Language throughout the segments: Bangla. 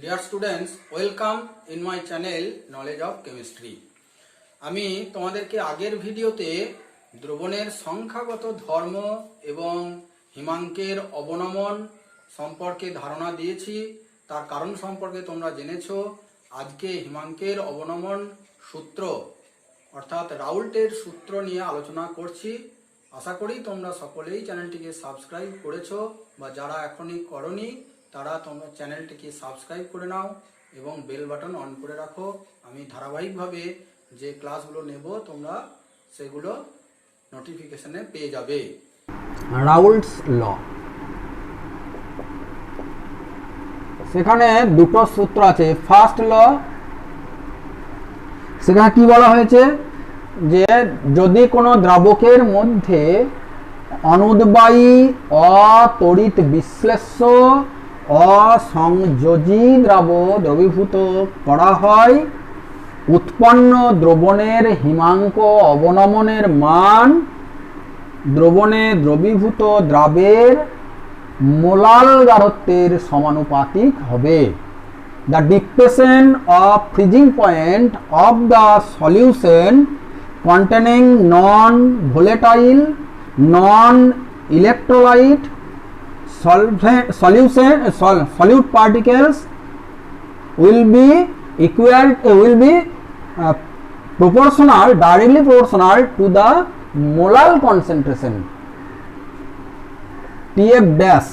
Dear students, welcome in my channel knowledge of chemistry. আমি তোমাদেরকে আগের ভিডিওতে দ্রবণের সংখ্যাগত ধর্ম এবং হিমাঙ্কের অবনমন সম্পর্কে ধারণা দিয়েছি। তার কারণ সম্পর্কে তোমরা জেনেছো। আজকে হিমাঙ্কের অবনমন সূত্র অর্থাৎ রাউল্টের সূত্র নিয়ে আলোচনা করছি। আশা করি তোমরা সকলেই চ্যানেলটিকে সাবস্ক্রাইব করেছো, বা যারা এখনই করনি তারা তোমরা চ্যানেলটিকে সাবস্ক্রাইব করে নাও এবং বেল বাটন অন করে রাখো। আমি ধারাবাহিকভাবে যে ক্লাসগুলো নেব তোমরা সেগুলো নোটিফিকেশনে পেয়ে যাবে। রাউল্টস ল, সেখানে দুটো সূত্র আছে। ফার্স্ট ল, সেখানে কি বলা হয়েছে যে যদি কোনো দ্রাবকের মধ্যে অনুদ্বায়ী অতড়িৎ বিশ্লেষ্য অসংযোজী দ্রবীভূত করা হয়, উৎপন্ন দ্রবণের হিমাঙ্ক অবনমনের মান দ্রবণে দ্রবীভূত দ্রাবের মোলাল গাঢ়ত্বের সমানুপাতিক হবে। The depression of freezing point of the solution containing non-volatile, non-electrolyte solute particles will be proportional, directly proportional to the molar concentration. TF dash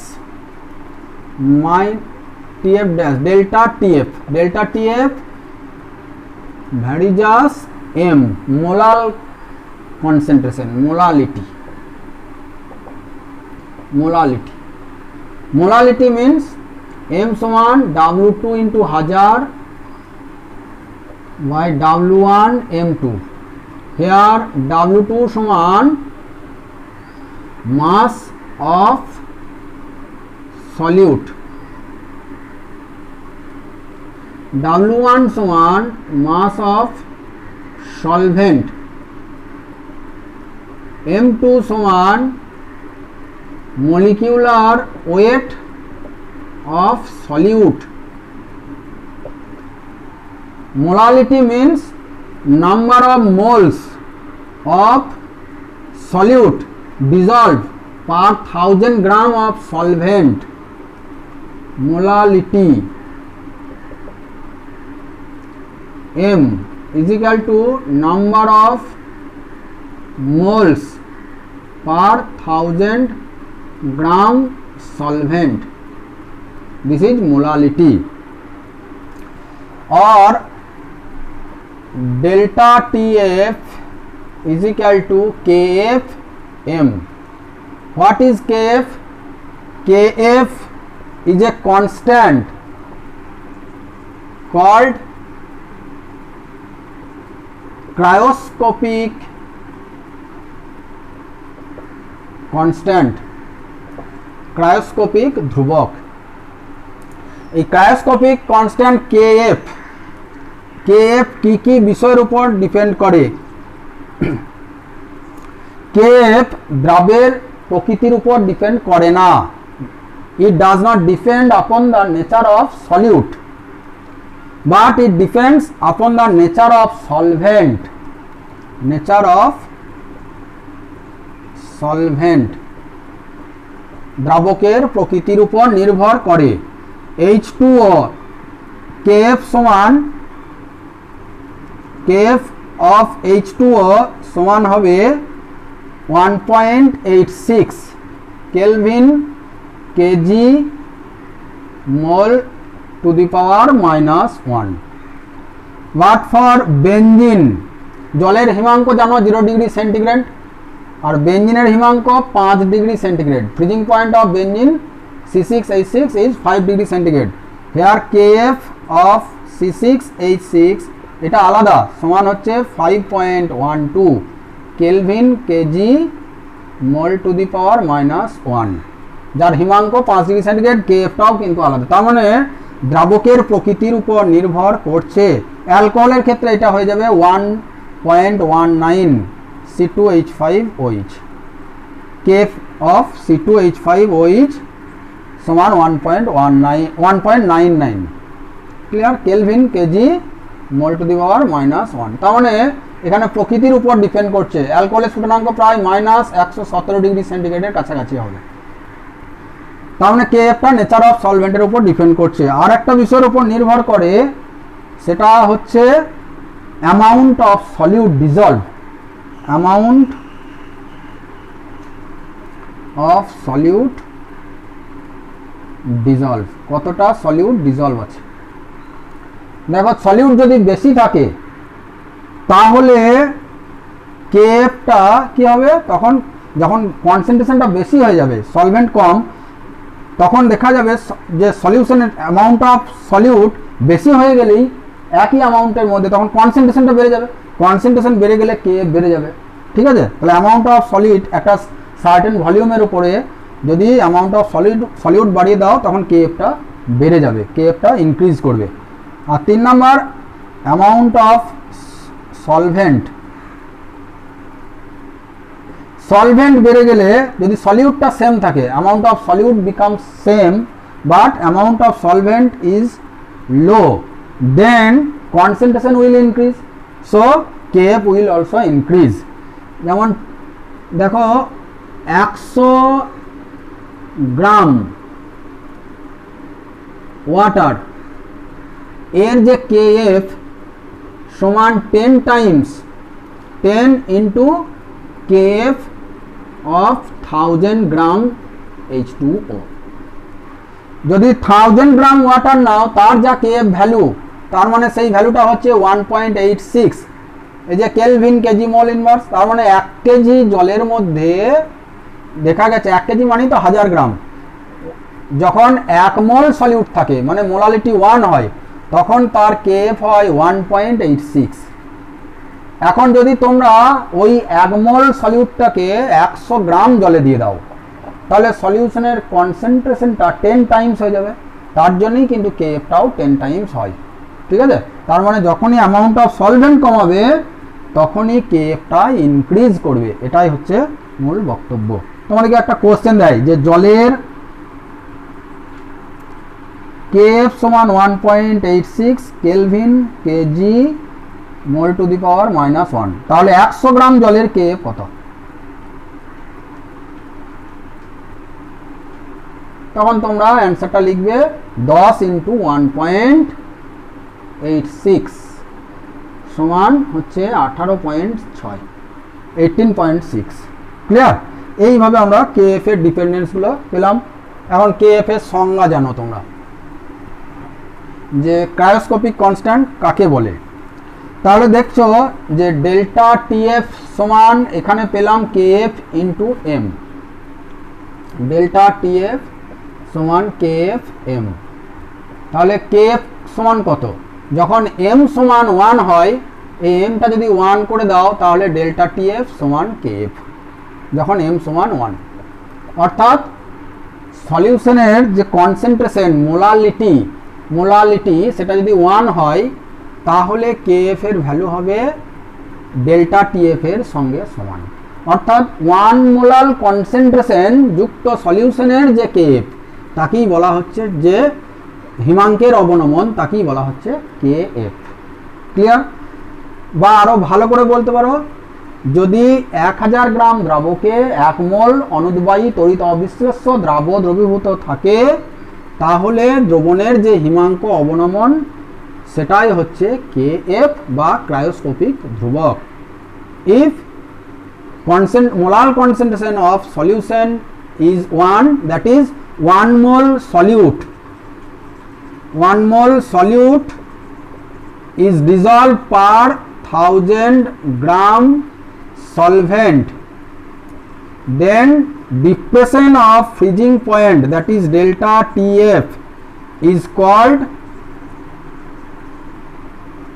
TF dash delta TF varies M molar concentration, molality means M समान W2 into 1000 by W1 M2. Here W2 समान mass of solute, W1 समान mass of solvent, M2 समान molecular weight of solute. Molality means number of moles of solute dissolved per 1000 gram of solvent. Molality M is equal to number of moles per 1000 gram solvent. This is molality. Or delta TF is equal to KF M. What is KF? KF is a constant called cryoscopic constant, cryoscopic ধ্রুবক। এই ক্রায়োস্কোপিক কনস্ট্যান্ট KF কি বিষয়ের উপর ডিপেন্ড করে? KF দ্রবের প্রকৃতির উপর ডিপেন্ড করে না। It does not depend upon the nature of solute, but it depends upon the nature of solvent. দ্রাবকের প্রকৃতির উপর নির্ভর করে। H2O KF সমান KF of H2O সমান হবে 1.86 kelvin KG mole to the power -1। But for benzene, জলের হিমাঙ্ক জানো 0 ডিগ্রি সেন্টিগ্রেড, আর বেঞ্জিনের হিমাঙ্ক 5 degree centigrade. Freezing point of benzene C6H6 is 5 degree centigrade. Here KF of C6H6 এটা আলাদা, সমান হচ্ছে 5.12 kelvin KG mole to the power -1, যার হিমাঙ্ক 5 ডিগ্রি সেন্টিগ্রেড। KFটাও কিন্তু আলাদা। তার মানে দ্রাবকের প্রকৃতির উপর নির্ভর করছে। অ্যালকোহলের ক্ষেত্রে এটা হয়ে যাবে 1.19 C2H5OH। KF of C2H5OH সমান 1.99। Clear, kelvin KG mole to the power -1। তার মানে এখানে প্রকৃতির উপর ডিপেন্ড করছে। অ্যালকোহলের স্ফুটনাঙ্ক প্রায় -117 ডিগ্রি সেন্টিগ্রেডের কাছাকাছি হবে। তার মানে কেএফটা নেচার অফ সলভেন্টের উপর ডিপেন্ড করছে। আর একটা বিষয়ের উপর নির্ভর করে, সেটা হচ্ছে amount of solute dissolved, amount of solute dissolved, কতটা সলিউট ডিজলভ আছে। দেখো সলিউট যদি বেশি থাকে তাহলে কেএফটা কি হবে, তখন যখন কনসেন্ট্রেশনটা বেশি হয়ে যাবে, সলভেন্ট কম, তখন দেখা যাবে যে সলিউশনের অ্যামাউন্ট অফ সলিউট বেশি হয়ে গেলেই একই অ্যামাউন্টের মধ্যে তখন কনসেন্ট্রেশনটা বেড়ে যাবে, কনসেন্ট্রেশন বেড়ে গেলে কেএফ বেড়ে যাবে। ঠিক আছে, তাহলে অ্যামাউন্ট অফ সলিড একটা সার্টেন ভলিউমের উপরে যদি অ্যামাউন্ট অফ সলিউট বাড়িয়ে দাও তখন কেএফটা বেড়ে যাবে, কেএফটা ইনক্রিজ করবে। আর 3 number amount of solvent, solvent বেড়ে গেলে যদি সলিউটটা সেম থাকে, amount of solute becomes same but amount of solvent is low, then concentration will increase, so KF will also increase. যেমন দেখো 100 গ্রাম ওয়াটার এর যে কেএফ সমান 10 Times 10 into KF of 1000 gram H2O। যদি 1000 গ্রাম ওয়াটার নাও তার যা কেএফ ভ্যালু, তার মানে সেই ভ্যালুটা হচ্ছে 1.86, এই যে কেলভিন কেজি মোল ইনভার্স। তার মানে 1 কেজি জলের মধ্যে দেখা গেছে 1 কেজি মানে তো 1000 গ্রাম, যখন 1 মোল সলিউট থাকে মানে মোলালিটি 1 হয় তখন তার কেএফ হয় 1.86। এখন যদি তোমরা ওই 1 মোল সলিউটটাকে 100 গ্রাম জলে দিয়ে দাও তাহলে সলিউশনের কনসেন্ট্রেশনটা 10 টাইমস হয়ে যাবে, তার জন্যই কিন্তু কেএফটাও 10 টাইমস হয়। ঠিক আছে, তার মানে যখনই অ্যামাউন্ট অফ সলভেন্ট কমাবে তখনই কেএফটা ইনক্রিজ করবে, এটাই হচ্ছে মূল বক্তব্য। তোমাদেরকে একটা কোশ্চেন দেয় যে জলের কেএফ সমান 1.86 kelvin KG mole to the power -1, তাহলে 100 গ্রাম জলের কেএফ কত? তখন তোমরা অ্যান্সারটা লিখবে 10 ইন্টু 1.86 সমান হচ্ছে 18.6, 18.6। ক্লিয়ার? এইভাবে আমরা কেএফ এর ডিপেন্ডেন্সগুলো পেলাম। এখন কেএফ এর সংজ্ঞা জানো তোমরা, যে ক্রায়োস্কোপিক কনস্ট্যান্ট কাকে বলে। তাহলে দেখছো যে ডেল্টা টিএফ সমান এখানে পেলাম KF into M, delta TF সমান কেএফ এম। তাহলে কেএফ সমান কত? যখন এম সমান 1 হয়, এই এমটা যদি 1 করে দাও তাহলে ডেল্টা টিএফ সমান কেএফ, যখন এম সমান 1। অর্থাৎ সলিউশনের যে কনসেন্ট্রেশন মোলালিটি সেটা যদি 1 হয় তাহলে কেএফ এর ভ্যালু হবে ডেল্টা টিএফ এর সঙ্গে সমান। অর্থাৎ 1 মোলাল কনসেন্ট্রেশন যুক্ত সলিউশনের যে কেএফ তাকেই বলা হচ্ছে, যে হিমাঙ্কের অবনমন তাকেই বলা হচ্ছে কেএফ। ক্লিয়ার? বা আরো ভালো করে বলতে পারো, যদি 1000 গ্রাম দ্রাবকে 1 মোল অনুদ্বায়ী তড়িৎ অবিশ্লেষ্য দ্রবীভূত থাকে তাহলে দ্রবণের যে হিমাঙ্ক অবনমন সেটাই হচ্ছে কেএফ বা ক্রায়োস্কোপিক ধ্রুবক। If molar concentration of solution is 1, that is 1 mole solute is dissolved per 1000 gram solvent, then depression of freezing point, that is delta TF, is called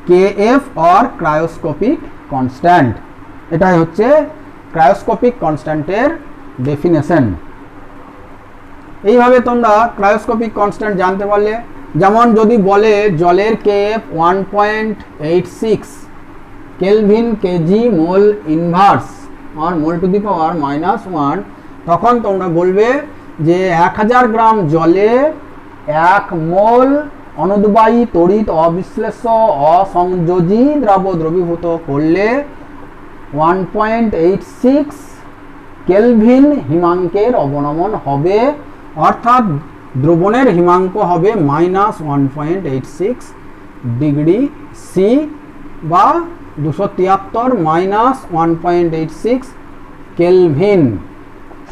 KF or cryoscopic constant। এটাই হচ্ছে ক্রায়োস্কোপিক কনস্ট্যান্টের ডেফিনেশন। এইভাবে তোমরা ক্রায়োস্কোপিক কনস্ট্যান্ট জানতে পারলে। যেমন যদি বলে জলের KF 1.86 kelvin KG mole inverse আর মোল টু দি পাওয়ার -1, তখন তোমরা বলবে যে 1000 গ্রাম জলে 1 মোল অনুদ্বায়ী তড়িৎ অবিশ্লেষ্য অসংযোজী দ্রব্য দ্রবীভূত করলে 1.86 কেলভিন হিমাঙ্কের অবনমন হবে, অর্থাৎ দ্রবণের হিমাঙ্ক হবে -1.86 ডিগ্রি সি বা 273 -1.86 কেলভিন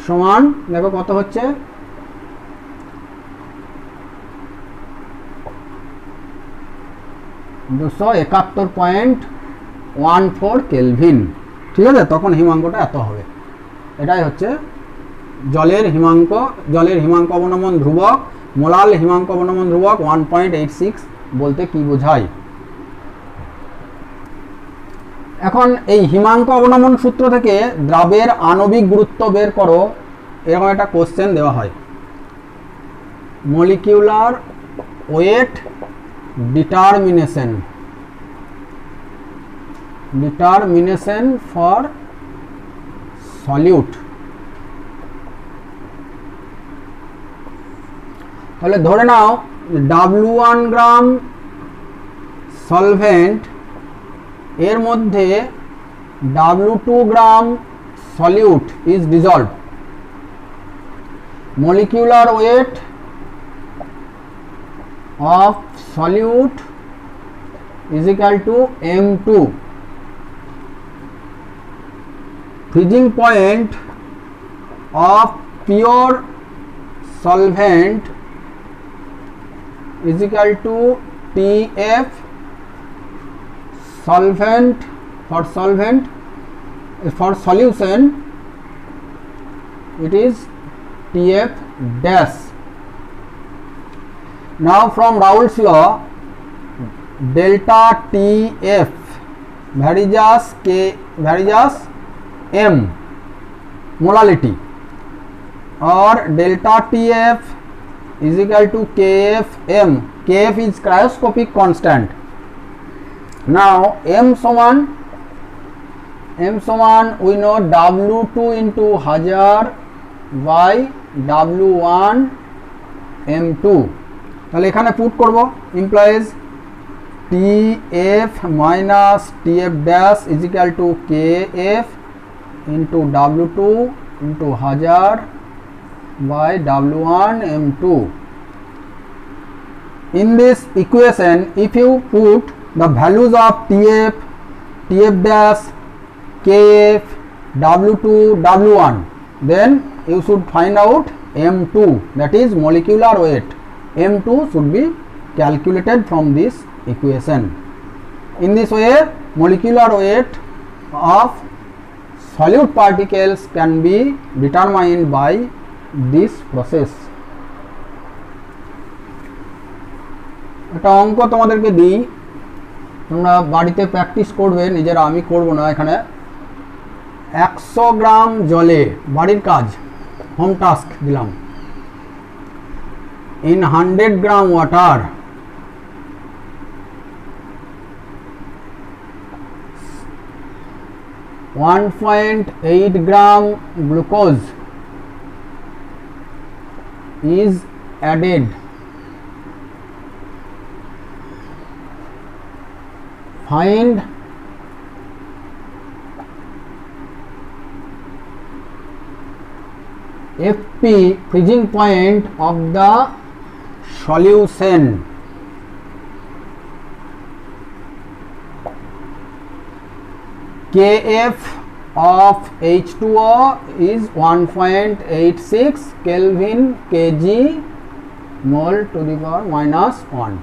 সমান, দেখো কত হচ্ছে, 271.14 কেলভিন। ঠিক আছে, তখন হিমাঙ্কটা এত হবে। এটাই হচ্ছে জলের হিমাঙ্ক অবনমন ধ্রুবক, মোলাল হিমাঙ্ক অবনমন ধ্রুবক 1.86 বলতে কি বোঝায়। এখন এই হিমাঙ্ক অবনমন সূত্র থেকে দ্রাবের আণবিক গুরুত্ব বের করো, এরকম একটা কোশ্চেন দেওয়া হয়। Molecular weight determination for solute। তাহলে ধরে নাও W1 গ্রাম সলভেন্ট এর মধ্যে W2 gram solute is dissolved. Molecular weight of solute is equal to M2. Freezing point of pure solvent is equal to TF for solution it is TF dash. Now from Raoult's law, delta TF varies M molality, or delta TF is equal to KFM. KF is cryoscopic constant. Now M সমান we know W2 into 1000 by W1 M2। তাহলে এখানে পুট করব, implies TF minus TF dash is equal to KF into W2 into 1000 by W1 M2. In this equation, if you put the values of TF, TF dash, KF, W2, W1, then you should find out M2, that is molecular weight. M2 should be calculated from this equation. In this way, molecular weight of solute particles can be determined by this process. একটা অঙ্ক তোমাদেরকে দিই, তোমরা বাড়িতে প্র্যাকটিস করবে নিজেরা, আমি করব না এখানে। 100 গ্রাম জলে, বাড়ির কাজ, হোম টাস্ক দিলাম। In 100 gram water, 1.8 gram glucose is added. Find FP, freezing point of the solution. Kf of H2O is 1.86 Kelvin kg mole to the power -1.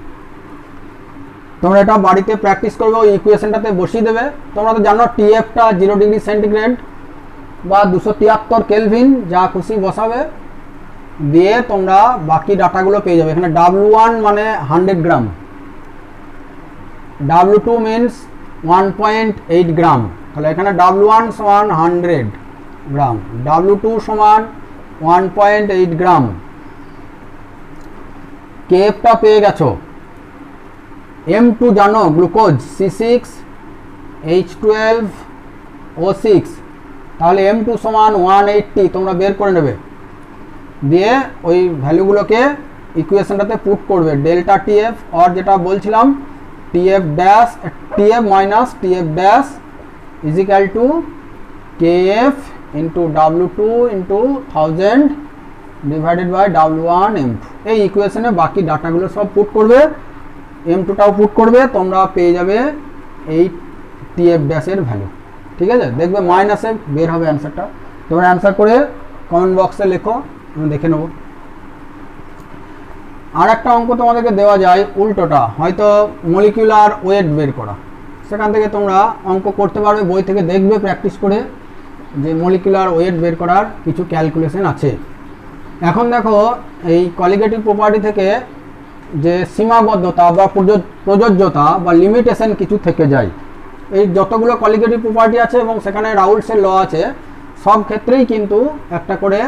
তোমরা এটা বাড়িতে প্র্যাকটিস করবে, ওই ইকুয়েশনটাতে বসিয়ে দেবে। তোমরা তো জানো টিএফটা 0 ডিগ্রি সেন্টিগ্রেড বা 273 কেলভিন, যা খুশি বসাবে, দিয়ে তোমরা বাকি ডাটাগুলো পেয়ে যাবে। এখানে W1 মানে 100 গ্রাম, W2 মিনস 1.8 গ্রাম, তাহলে এখানে W1 সমান 100 গ্রাম, W2 সমান 1.8 গ্রাম। কেএফটা পেয়ে গেছো। M2 জানো গ্লুকোজ C6H12O6, তাহলে M2 সমান 180 তোমরা বের করে নেবে, দিয়ে ওই ভ্যালুগুলোকে ইকুয়েশনটাতে পুট করবে ডেল্টা টিএফ আর যেটা বলছিলাম TF dash TF minus TF dash is equal to KF into W2 into 1000 divided by W1 M2। এই ইকুয়েশনে বাকি ডাটাগুলো সব পুট করবে, M2টাও পুট করবে, তোমরা পেয়ে যাবে এই টিএফ ড্যাশের ভ্যালু। ঠিক আছে, দেখবে মাইনাসে বের হবে অ্যান্সারটা। তোমরা অ্যান্সার করে কমেন্ট বক্সে লেখো, আমি দেখে নেব। আর একটা অঙ্ক তোমাদেরকে দেওয়া যায় উল্টোটা, হয়তো মলিকিউলার ওয়েট বের করা, সেখান থেকে তোমরা অঙ্ক করতে পারবে, বই থেকে দেখবে প্র্যাকটিস করে যে মলিকিউলার ওয়েট বের করার কিছু ক্যালকুলেশন আছে। এখন দেখো এই কলিগেটিভ প্রপার্টি থেকে যে সীমাবদ্ধতা বা প্রযোজ্যতা বা লিমিটেশন কিছু থেকে যায়। এই যতগুলো কলিগেটিভ প্রপার্টি আছে এবং সেখানে রাউলসের ল আছে, সব ক্ষেত্রেই কিন্তু একটা করে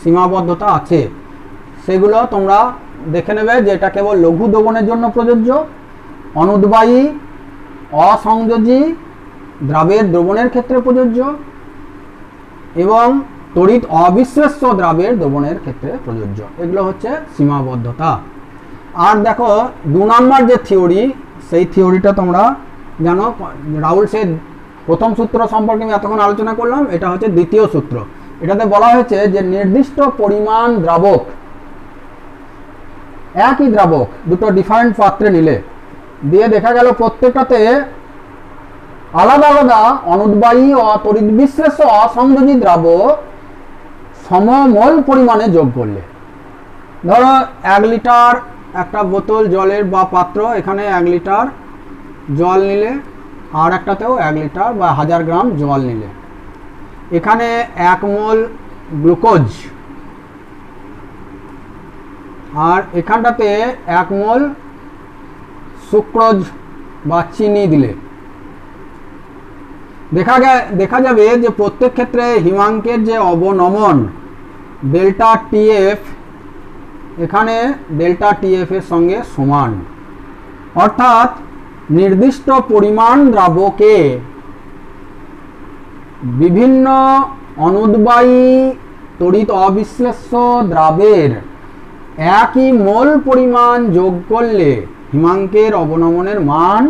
সীমাবদ্ধতা আছে। সেগুলো তোমরা দেখে নেবে যে এটা কেবল লঘু দ্রবণের জন্য প্রযোজ্য, অনুদ্বায়ী অসংযোজী দ্রাবের দ্রবণের ক্ষেত্রে প্রযোজ্য এবং তড়িৎ অবিশ্লেষ্য দ্রাবের দ্রবণের ক্ষেত্রে প্রযোজ্য। এগুলো হচ্ছে সীমাবদ্ধতা। আর দেখো 2 নম্বর যে থিওরি, সেই থিওরিটা তোমরা জানো, রাউলসের প্রথম সূত্র সম্পর্কে আমি এতক্ষণ আলোচনা করলাম, এটা হচ্ছে দ্বিতীয় সূত্র। এটাতে বলা হয়েছে যে নির্দিষ্ট পরিমাণ দ্রাবক, একই দ্রাবক দুটো ডিফারেন্ট পাত্রে নিলে দিয়ে দেখা গেল প্রত্যেকটাতে আলাদা আলাদা অনুদ্বায়ী ও তড়িৎ বিশ্লেষ্য অসংযোজী দ্রাবক সমমোল পরিমাণে যোগ করলে, ধরো 1 লিটার একটা বোতল জলের বা পাত্র, এখানে 1 লিটার জল নিলে, আর একটাতেও 1 লিটার বা 1000 গ্রাম জল নিলে, এখানে 1 মোল গ্লুকোজ আর এখানটাতে 1 মোল সুক্রোজ বা চিনি দিলে দেখা যাবে যে প্রত্যেক ক্ষেত্রে হিমাঙ্কের যে অবনমন ডেল্টা টিএফ এখানে ডেল্টা টিএফ এর সঙ্গে সমান। অর্থাৎ নির্দিষ্ট পরিমাণ দ্রাবকে বিভিন্ন অনুদ্বায়ী তড়িৎ অবিশ্লেষ্য দ্রাবের একই মোল পরিমাণ যোগ করলে হিমাঙ্কের অবনমনের মান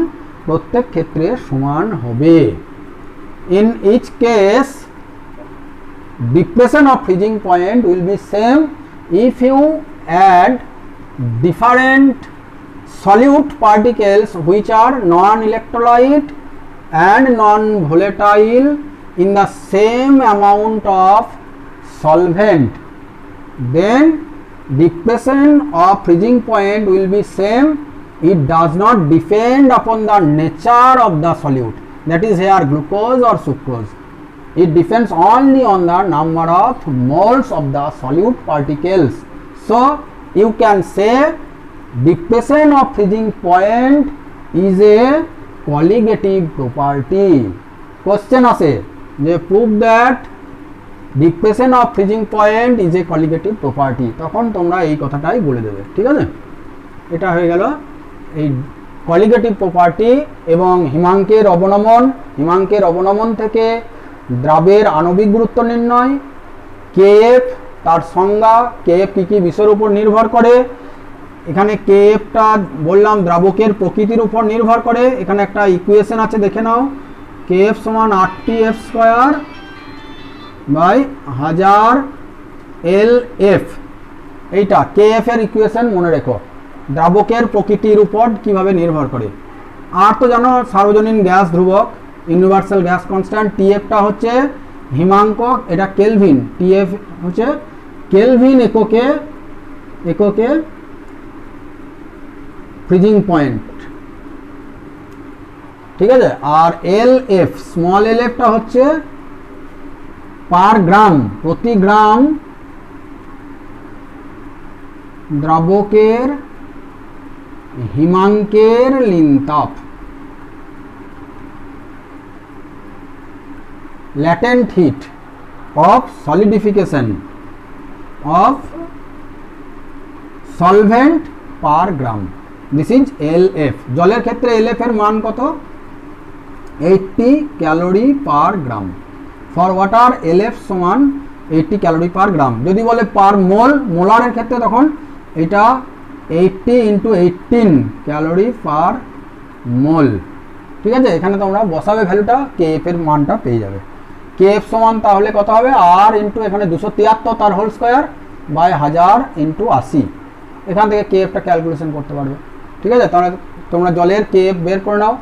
প্রত্যেক ক্ষেত্রে সমান হবে। In each case, depression of freezing point will be same if you add different solute particles which are non-electrolyte and non-volatile in the same amount of solvent. Then depression of freezing point will be same. It does not depend upon the nature of the solute, that is here glucose or sucrose. It depends only on the number of moles of the solute particles. So you can say depression of freezing point is a colligative property. Question আছে যে prove that depression of freezing point is a colligative property, তখন তোমরা এই কথাটাই বলে দেবে। ঠিক আছে, এটা হয়ে গেল এই কলিগেটিভ প্রপার্টি এবং হিমাঙ্কের অবনমন থেকে দ্রাবের আণবিক গুরুত্ব নির্ণয়, কেএফ তার সংজ্ঞা, কেএফ কি বিষয়ের উপর নির্ভর করে, এখানে কেএফটা বললাম দ্রাবকের প্রকৃতির উপর নির্ভর করে। এখানে একটা ইকুয়েশন আছে দেখে নাও, কেএফ সমান 8TF² বাই 1000 LF। এইটা কেএফ এর ইকুয়েশন মনে রেখো, দ্রাবকের প্রকৃতির উপর কিভাবে নির্ভর করে। আর তো জানো সার্বজনীন গ্যাস ধ্রুবক, ইউনিভার্সাল গ্যাস কনস্ট্যান্ট, টিএফটা হচ্ছে হিমাঙ্ক, এটা কেলভিন, টিএফ হচ্ছে কেলভিন এককে ফ্রিজিং পয়েন্ট। ঠিক আছে, আর এলএফ স্মল এলএফটা হচ্ছে পার গ্রাম, প্রতি গ্রাম দ্রাবকের হিমাঙ্কের লিনতাপ, latent heat of solidification of solvent per gram. This is LF. জলের ক্ষেত্রে LF এর মান কত? 80 calorie per gram. For water LF সমান 80 ক্যালোরি পার গ্রাম। যদি বলে পার মোল, মোলারের ক্ষেত্রে তখন এটা 80 ইন্টু 18 ক্যালোরি পার মোল। ঠিক আছে, এখানে তোমরা বসাবে ভ্যালুটা, কেএফ এর মানটা পেয়ে যাবে। কেএফ সমান তাহলে কত হবে, আর ইন্টু এখানে 273 তার হোল স্কোয়ার বাই 1000 ইন্টু 80। এখান থেকে কেএফটা ক্যালকুলেশন করতে পারবে। ঠিক আছে, তাহলে তোমরা জলের কেএফ বের করে নাও।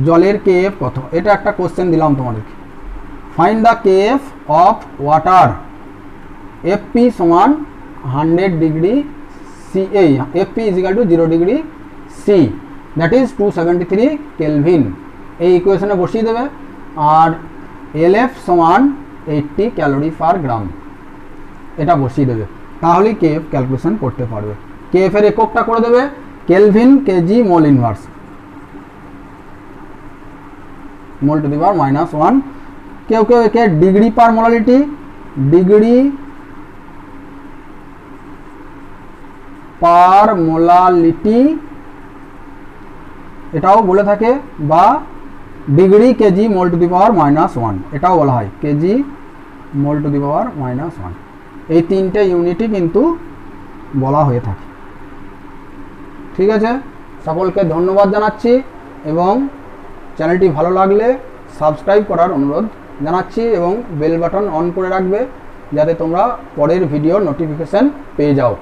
জলের কেএফ কত, এটা একটা কোশ্চেন দিলাম তোমাদেরকে। Find the KF of water. FP সমান 100 ডিগ্রি সি, এই FP is equal to 0 degree C, that is 273 kelvin. এই ইকুয়েশনে বসিয়ে দেবে। আর এলএফ সমান 80 ক্যালোরি পার গ্রাম, এটা বসিয়ে দেবে, তাহলেই কেএফ ক্যালকুলেশন করতে পারবে। কেএফ এর এককটা করে দেবে kelvin, KG, mole inverse, mole to the power -1। কেউ কেউ একে degree per molality, degree per molality এটাও বলে থাকে, বা degree KG mole to the power -1 এটাও বলা হয়, KG mole to the power -1। এই তিনটে ইউনিটই কিন্তু বলা হয়ে থাকে। ঠিক আছে, সকলকে ধন্যবাদ জানাচ্ছি এবং চ্যানেলটি ভালো লাগলে সাবস্ক্রাইব করার অনুরোধ জানাচ্ছি এবং বেল বাটন অন করে রাখবে যাতে তোমরা পরের ভিডিওর নোটিফিকেশন পেয়ে যাও।